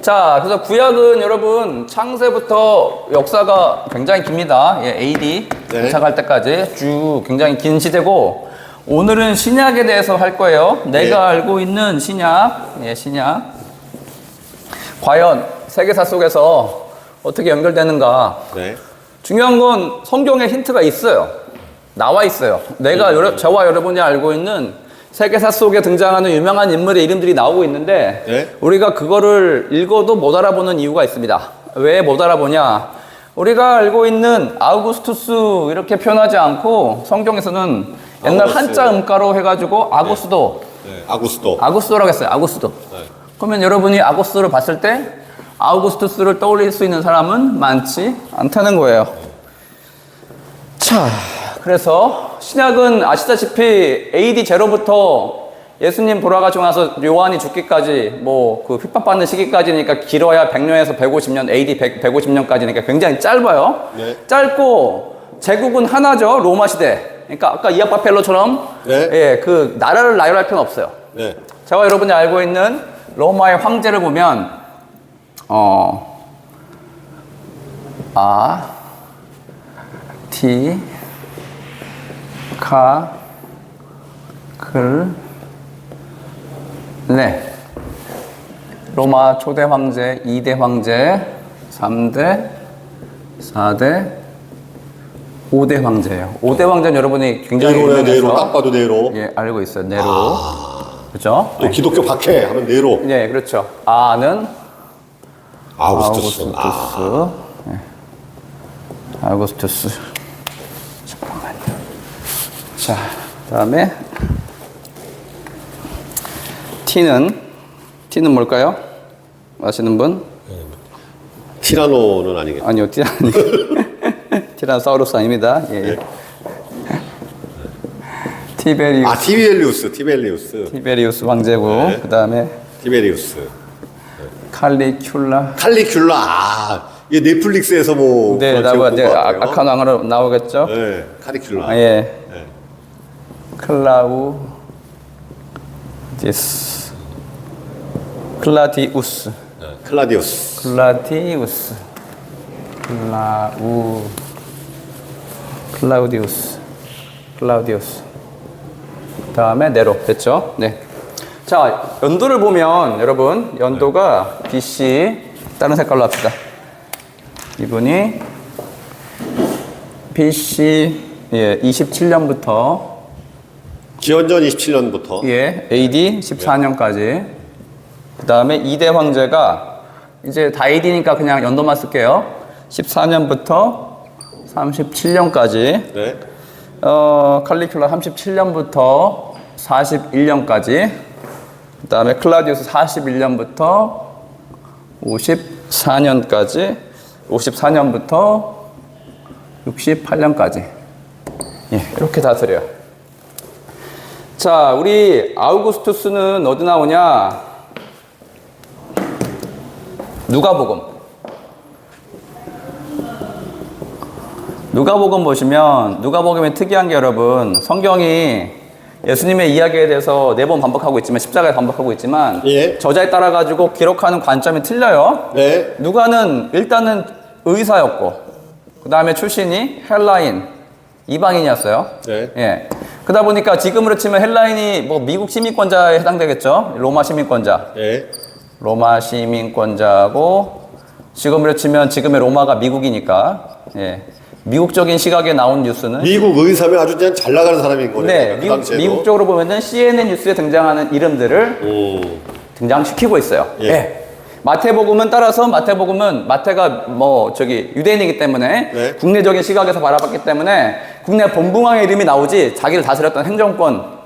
자, 그래서 구약은 여러분 창세부터 역사가 굉장히 깁니다. 예, AD 네. 도착할 때까지 쭉 굉장히 긴 시대고, 오늘은 신약에 대해서 할 거예요. 내가 알고 있는 신약, 예, 신약. 과연 세계사 속에서 어떻게 연결되는가? 네. 중요한 건 성경에 힌트가 있어요. 나와 있어요. 내가 저와 여러분이 알고 있는 세계사 속에 등장하는 유명한 인물의 이름들이 나오고 있는데, 네. 우리가 그거를 읽어도 못 알아보는 이유가 있습니다. 왜 못 알아보냐? 우리가 알고 있는 아우구스투스 이렇게 표현하지 않고 성경에서는 옛날 아우구스투스. 한자 음가로 해가지고 아구스도, 네. 아구스도. 아구스도라고 했어요. 아구스도. 네. 그러면 여러분이 아구스도를 봤을 때 아우구스투스를 떠올릴 수 있는 사람은 많지 않다는 거예요. 자, 그래서 신약은 아시다시피 AD 제로부터 예수님 돌아가시고 나서 요한이 죽기까지 뭐 그 핍박받는 시기까지니까 길어야 100년에서 150년, AD 150년까지니까 굉장히 짧아요. 네. 짧고 제국은 하나죠. 로마 시대. 그러니까 아까 이아파펠로처럼 네. 예, 그 나라를 나열할 필요는 없어요. 네. 제가 여러분이 알고 있는 로마의 황제를 보면 티, 카, 클, 레. 로마 초대 황제, 2대 황제, 3대, 4대, 5대 황제예요. 5대 황제는 여러분이 굉장히 네로네, 네로. 유명해서 딱 봐도 네로. 예, 알고 있어요. 네로. 그렇죠? 또 기독교 박해 하면 네로. 네, 그렇죠. 아는 아우구스투스. 아우구스투스. 네. 아우구스투스. 잠깐만요. 자, 다음에 T는 뭘까요? 아시는 분? 티라노는 아니겠죠. 아니요, 티라노사우루스 아닙니다. 예. 네. 티베리우스. 티벨리우스. 황제고, 네. 그 다음에 티베리우스. 칼리큘라. 칼리큘라. 이게 넷플릭스에서 뭐. 네, 그런 제목 본것 같아요. 악한 왕으로 나오겠죠? 네. 칼리큘라. 아, 예. 네. 클라디우스. 네. 클라디우스. 클라우디우스. 다음에 네로. 됐죠? 네. 자, 연도를 보면 여러분, 연도가 BC, 다른 색깔로 합시다. 이분이 BC, 예, 27년부터, 기원전 27년부터. 예, AD 14년까지. 그 다음에 2대 황제가, 이제 다 AD니까 그냥 연도만 쓸게요. 14년부터 37년까지. 네. 칼리큘라 37년부터 41년까지. 그 다음에 클라디우스 41년부터 54년까지. 54년부터 68년까지. 예, 이렇게 다스려요. 자, 우리 아우구스투스는 어디 나오냐? 누가복음. 누가복음 보시면, 누가복음이 특이한 게 여러분, 성경이 예수님의 이야기에 대해서 4번 반복하고 있지만, 십자가에 반복하고 있지만, 예. 저자에 따라 가지고 기록하는 관점이 틀려요. 네. 누가는 일단은 의사였고, 그 다음에 출신이 헬라인, 이방인이었어요. 네. 예. 그러다 보니까 지금으로 치면 헬라인이 뭐 미국 시민권자에 해당되겠죠. 로마 시민권자. 네. 로마 시민권자고, 지금으로 치면 지금의 로마가 미국이니까, 예. 미국적인 시각에 나온 뉴스는 미국 의사면 아주 그냥 잘 나가는 사람인 거네요. 네, 그 당시에도. 미국적으로 보면은 CNN 뉴스에 등장하는 이름들을 등장시키고 있어요. 예. 예. 마태복음은 따라서 마태가 뭐 저기 유대인이기 때문에 네. 국내적인 시각에서 바라봤기 때문에 국내 본붕왕의 이름이 나오지 자기를 다스렸던 행정권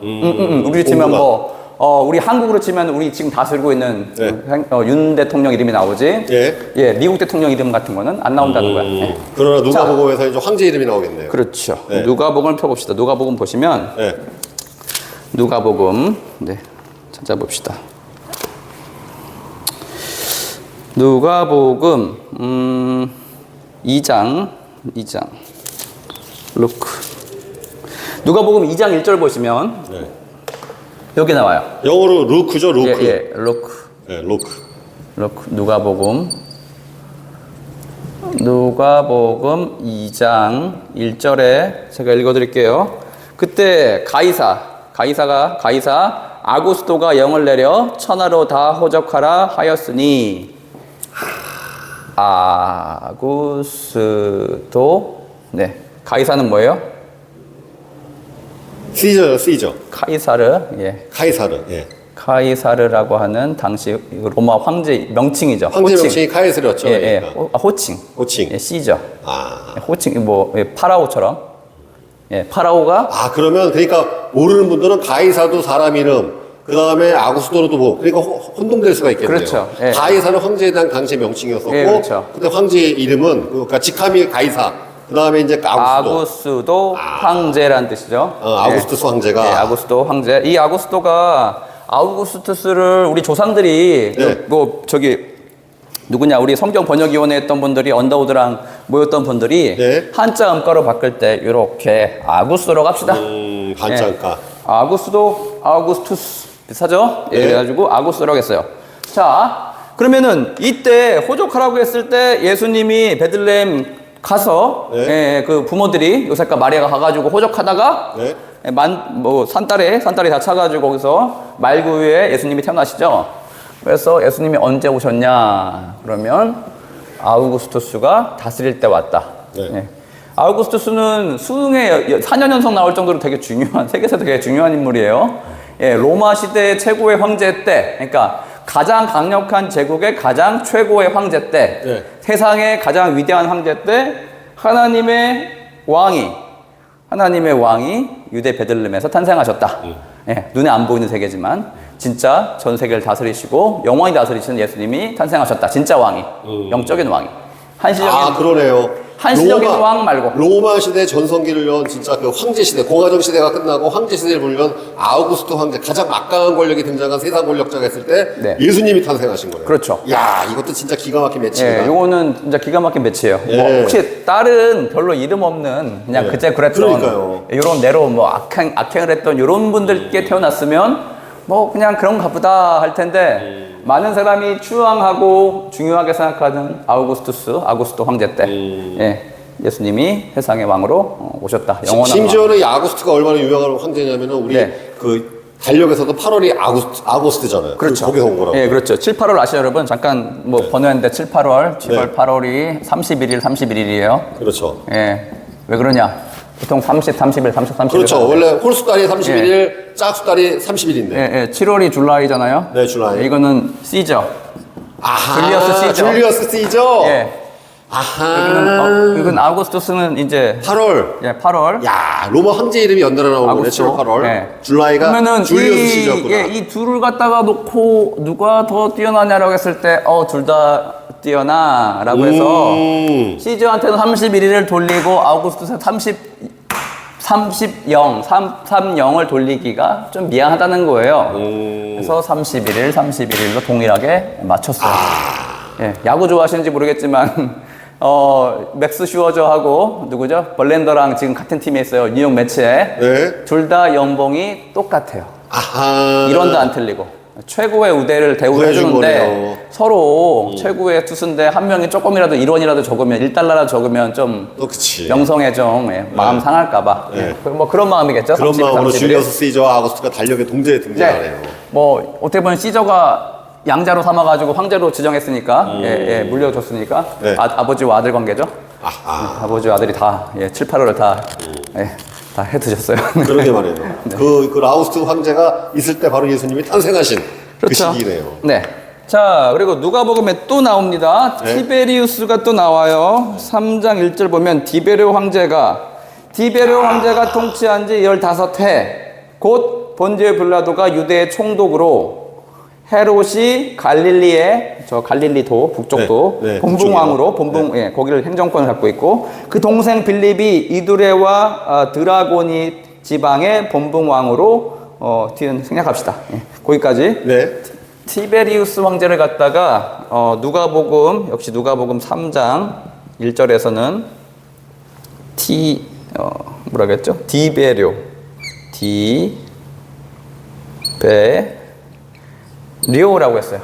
우리 치면 뭐 우리 한국으로 치면 우리 지금 다스리고 있는 네. 윤 대통령 이름이 나오지. 예. 미국 대통령 이름 같은 거는 안 나온다는 거야. 예. 그러나 누가복음에서 이제 황제 이름이 나오겠네요. 그렇죠. 네. 누가복음을 펴봅시다. 누가복음 보시면 네. 누가복음 네 찾아봅시다. 누가복음 2장 루크 누가복음 2장 1절 보시면 네. 여기 나와요. 영어로 루크죠, 루크. 예, 루크. 네, 루크. 누가복음 2장 1절에 제가 읽어드릴게요. 그때 가이사 아구스도가 영을 내려 천하로 다 호적하라 하였으니 아구스도 네 가이사는 뭐예요? 시저. 카이사르 예 카이사르. 예. 카이사르라고 하는 당시 로마 황제 명칭이죠. 황제 명칭이 카이사르였죠. 예, 그러니까. 호칭. 호칭. 예, 시저. 아. 호칭 뭐 파라오처럼. 예, 파라오가 아, 그러면 그러니까 모르는 분들은 가이사도 사람 이름, 그 다음에 아구스도로도 뭐 그러니까 혼동될 수가 있겠네요. 그렇죠. 예. 가이사는 황제에 대한 당시의 명칭이었었고, 예, 그렇죠. 근데 황제의 이름은 그러니까 직함이 가이사, 그 다음에 이제 아구스도 황제라는 뜻이죠. 아구스투스 황제가. 예, 아구스도 황제. 이 아구스도가 아우구스투스를 우리 조상들이 네. 뭐 저기 누구냐 우리 성경 번역위원회 했던 분들이 언더우드랑 모였던 분들이 네. 한자 음가로 바꿀 때 이렇게 아구스도라고 합시다. 반창가. 아구스투스 비슷하죠? 예, 네. 그래가지고 아구스도라고 했어요. 자, 그러면은 이때 호적하라고 했을 때 예수님이 베들레헴 가서 네. 예, 그 부모들이 요셉과 마리아가 가가지고 호적하다가 네. 뭐 산딸이 다 차가지고 거기서 말구유에 예수님이 태어나시죠. 그래서 예수님이 언제 오셨냐? 그러면 아우구스투스가 다스릴 때 왔다. 네. 예. 아우구스투스는 수능에 4년 연속 나올 정도로 되게 중요한 세계에서 되게 중요한 인물이에요. 예, 로마 시대 최고의 황제 때, 그러니까 가장 강력한 제국의 가장 최고의 황제 때, 네. 세상의 가장 위대한 황제 때 하나님의 왕이 유대 베들레헴에서 탄생하셨다. 예, 눈에 안 보이는 세계지만 진짜 전 세계를 다스리시고 영원히 다스리시는 예수님이 탄생하셨다. 진짜 왕이, 영적인 왕이. 한시적인 그러네요. 한시적인 왕 말고. 로마 시대 전성기를 연 진짜 그 황제 시대, 공화정 시대가 끝나고 황제 시대를 불리던 아우구스토 황제, 가장 막강한 권력이 등장한 세상 권력자가 했을 때 네. 예수님이 탄생하신 거예요. 그렇죠. 야, 이것도 진짜 기가 막힌 매치입니다. 예, 요거는 진짜 기가 막힌 매치예요. 예. 뭐 혹시 다른 별로 이름 없는 그냥 예. 그때 그랬던 그러니까요. 요런 내로 뭐 악행을 했던 요런 분들께 태어났으면 뭐 그냥 그런가 보다 할 텐데 많은 사람이 추앙하고 중요하게 생각하는 아구스도 황제 때 예, 예수님이 세상의 왕으로 오셨다. 영원한 심지어는 이 아구스트가 얼마나 유명한 황제냐면은 우리 네. 그 달력에서도 8월이 아구스트잖아요. 그렇죠. 거기서 온 거라고. 예, 그렇죠. 7, 8월 아시죠, 여러분? 잠깐 뭐 번호했는데 7, 8월, 7월, 네. 8월이 31일이에요. 그렇죠. 예. 왜 그러냐? 보통 30, 31, 30, 31. 그렇죠. 원래 홀수달이 31일, 짝수달이 30일인데. 예, 예. 7월이 줄라이잖아요. 네, 줄라이. 예, 이거는 시저. 아하, 줄리어스 시저. 줄리어스 시저. 예. 아하. 이건 아우구스투스는 이제 8월. 예, 8월. 야, 로마 황제 이름이 연달아 나오는 거네. 아구스토. 7월, 8월. 예. 줄라이가 그러면은 줄리어스 시저구나. 이 둘을 갖다가 놓고 누가 더 뛰어나냐라고 했을 때, 둘 다 뛰어나라고 해서 시저한테는 31일을 돌리고 아우구스투스 30을 돌리기가 좀 미안하다는 거예요. 그래서 31일로 동일하게 맞췄어요. 예, 야구 좋아하시는지 모르겠지만, 맥스 슈어저하고 누구죠? 벌렌더랑 지금 같은 팀에 있어요. 뉴욕 매치에. 네. 둘 다 연봉이 똑같아요. 아하. 1원도 안 틀리고. 최고의 우대를 대우를 구해준 해주는데 거네요. 서로 최고의 투수인데 한 명이 조금이라도 1원이라도 적으면 1달러라도 적으면 좀 또 그치. 명성에 좀 마음 상할까봐 네. 뭐 그런 마음이겠죠. 그런 30, 마음으로 31일. 줄리어스 시저와 아구스트가 달력에 동시에 등장하네요. 뭐 어떻게 보면 시저가 양자로 삼아가지고 황제로 지정했으니까 물려줬으니까 네. 아버지와 아들 관계죠. 아하. 아버지와 아들이 다 7, 8월을 다 해드셨어요. 그러게 말이에요. 그 라우스트 황제가 있을 때 바로 예수님이 탄생하신 그 시기네요. 네. 자, 그리고 누가복음에 또 나옵니다. 네. 티베리우스가 또 나와요. 3장 1절 보면 디베르 황제가 통치한 지 15해 곧 본디오 빌라도가 유대의 총독으로 헤롯이 갈릴리의 갈릴리도 북쪽도 네, 네, 본붕왕으로 북쪽이요. 거기를 행정권을 갖고 있고 그 동생 빌립이 이두레와 드라고니 지방의 본붕왕으로 생략합시다. 거기까지. 네. 티베리우스 황제를 갖다가 역시 누가복음 3장 1절에서는 뭐라고 했죠? 디베리오라고 했어요.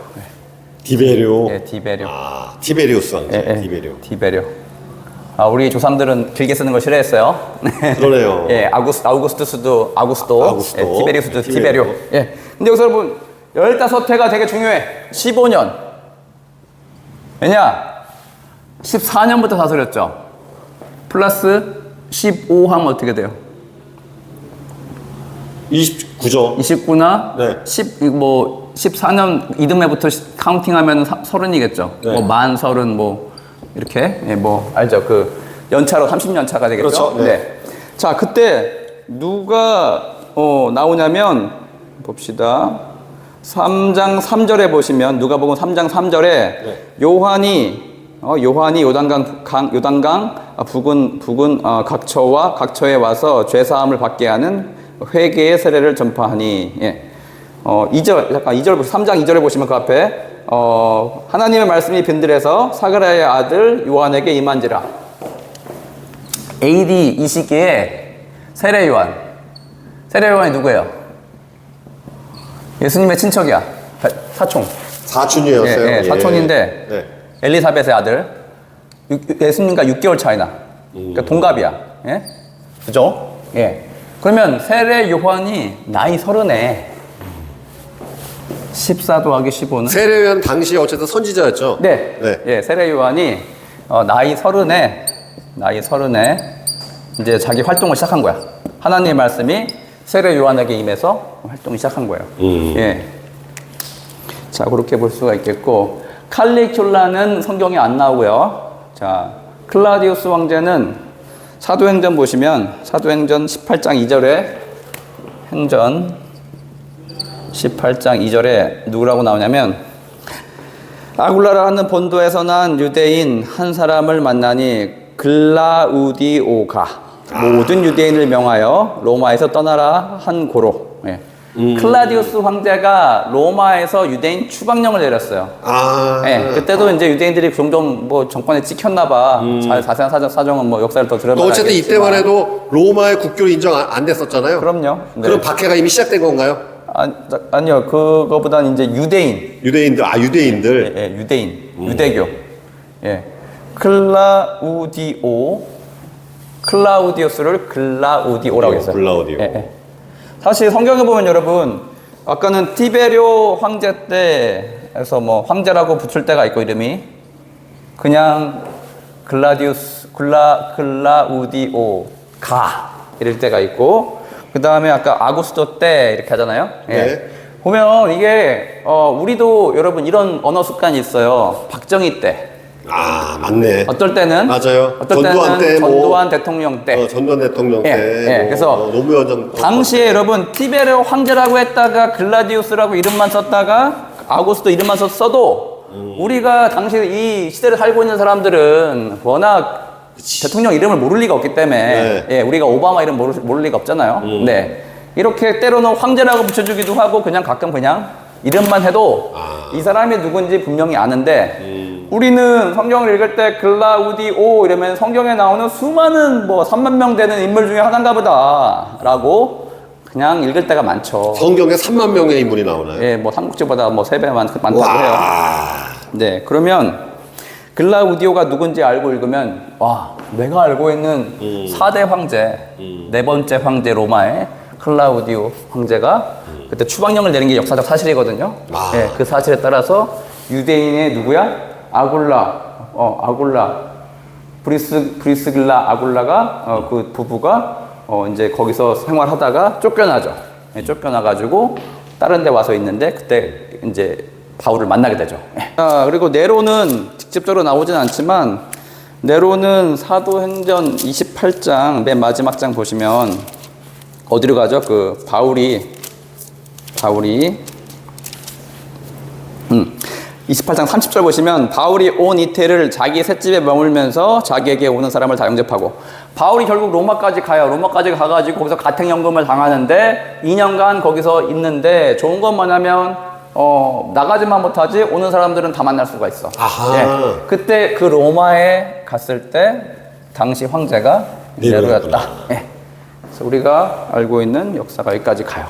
디베rio. 예, 디베rio. 아, 티베리우스 황제. 예, 예. 디베rio. 디베rio. 아, 우리 조상들은 길게 쓰는 걸 싫어했어요. 그러네요. 예, 아우구스투스도 아구스토, 아구스토. 예, 티베리우스도 티베리오. 티베리오. 예. 근데 여기서 여러분 15회가 되게 중요해. 15년. 왜냐? 14년부터 다스렸죠. 플러스 15 하면 어떻게 돼요? 29죠. 29나 네. 14년 이듬해부터 카운팅하면 30이겠죠. 네. 뭐 만 30, 뭐 이렇게 예, 뭐 알죠? 그 연차로 30년 차가 되겠죠. 그렇죠. 네. 자, 그때 누가 나오냐면 봅시다. 3장 3절에 보시면 누가복음 3장 3절에 네. 요한이 요단강 북은 각처와 각처에 와서 죄 사함을 받게 하는 회개의 세례를 전파하니. 예. 2절 3장 2절에 보시면 그 앞에 하나님의 말씀이 빈들에서 사가랴의 아들 요한에게 임한지라. AD 이 시기에 세례 요한이 누구예요? 예수님의 친척이야. 사촌. 사촌이었어요. 예, 사촌인데 네. 엘리사벳의 아들. 예수님과 6개월 차이나. 그러니까 동갑이야. 예? 그죠? 예. 그러면 세례 요한이 나이 30에 14 더하기 15는? 세례요한 당시 어쨌든 선지자였죠. 네. 네. 예, 세례 요한이 나이 30에 이제 자기 활동을 시작한 거야. 하나님의 말씀이 세례 요한에게 임해서 활동을 시작한 거예요. 예. 자, 그렇게 볼 수가 있겠고, 칼리큘라는 성경에 안 나오고요. 자, 클라디우스 황제는 사도행전 보시면 사도행전 18장 2절에 행전 18장 2절에 누구라고 나오냐면 아굴라라 하는 본도에서 난 유대인 한 사람을 만나니 글라우디오가 모든 유대인을 명하여 로마에서 떠나라 한 고로. 예. 클라디우스 황제가 로마에서 유대인 추방령을 내렸어요. 아. 예, 그때도 이제 유대인들이 종종 뭐 정권에 찍혔나봐. 잘 자세한 사정은 뭐 역사를 더 들어봐야 또 어쨌든 이때만 해도 로마의 국교를 인정 안 됐었잖아요. 그럼요. 네. 그럼 박해가 이미 시작된 건가요? 아니요, 그거보다는 이제 유대인. 유대인들, 유대인들. 예, 유대인, 유대교. 예, 클라우디우스를 글라우디오라고 했어요. 글라우디오. 예, 예. 사실 성경에 보면 여러분, 아까는 티베리오 황제 때에서 뭐 황제라고 붙일 때가 있고 이름이 그냥 글라우디오가 이럴 때가 있고, 그 다음에 아까 아구스토 때 이렇게 하잖아요. 예. 네. 보면 이게 우리도 여러분 이런 언어 습관이 있어요. 박정희 때. 아, 맞네. 어떨 때는 맞아요. 어떨 전두환 때는 때 뭐, 전두환 대통령 때. 전두환 대통령 예, 때. 예. 그래서 노무현 전 당시에 여러분 티베리오 황제라고 했다가 글라디우스라고 이름만 썼다가 아구스토 이름만 써도 우리가 당시 이 시대를 살고 있는 사람들은 워낙 대통령 이름을 모를 리가 없기 때문에 네. 예, 우리가 오바마 이름 모를 리가 없잖아요. 네. 이렇게 때로는 황제라고 붙여주기도 하고 그냥 가끔 그냥 이름만 해도 이 사람이 누군지 분명히 아는데 우리는 성경을 읽을 때 글라우디오 이러면 성경에 나오는 수많은 뭐 3만 명 되는 인물 중에 하나인가 보다 라고 그냥 읽을 때가 많죠. 성경에 3만 명의 인물이 나오나요? 예, 뭐 삼국지보다 뭐 3배 많다고 해요. 와. 네, 그러면 글라우디오가 누군지 알고 읽으면 와, 내가 알고 있는 4대 황제, 네 번째 황제 로마의 클라우디오 황제가 그때 추방령을 내린 게 역사적 사실이거든요. 아. 예, 그 사실에 따라서 유대인의 누구야? 아굴라, 브리스길라 아굴라가 그 부부가 이제 거기서 생활하다가 쫓겨나죠. 예, 쫓겨나가지고 다른 데 와서 있는데 그때 이제 바울을 만나게 되죠. 예. 그리고 네로는 직접적으로 나오진 않지만 네로는 사도행전 28장 맨 마지막 장 보시면 어디로 가죠? 그 바울이 28장 30절 보시면 바울이 온 이태를 자기 셋집에 머물면서 자기에게 오는 사람을 다 영접하고, 바울이 결국 로마까지 가요. 로마까지 가가지고 거기서 가택연금을 당하는데 2년간 거기서 있는데 좋은 건 뭐냐면 나가지만 못하지 오는 사람들은 다 만날 수가 있어. 아하. 예. 그때 그 로마에 갔을 때 당시 황제가 네로였다. 예. 그래서 우리가 알고 있는 역사가 여기까지 가요.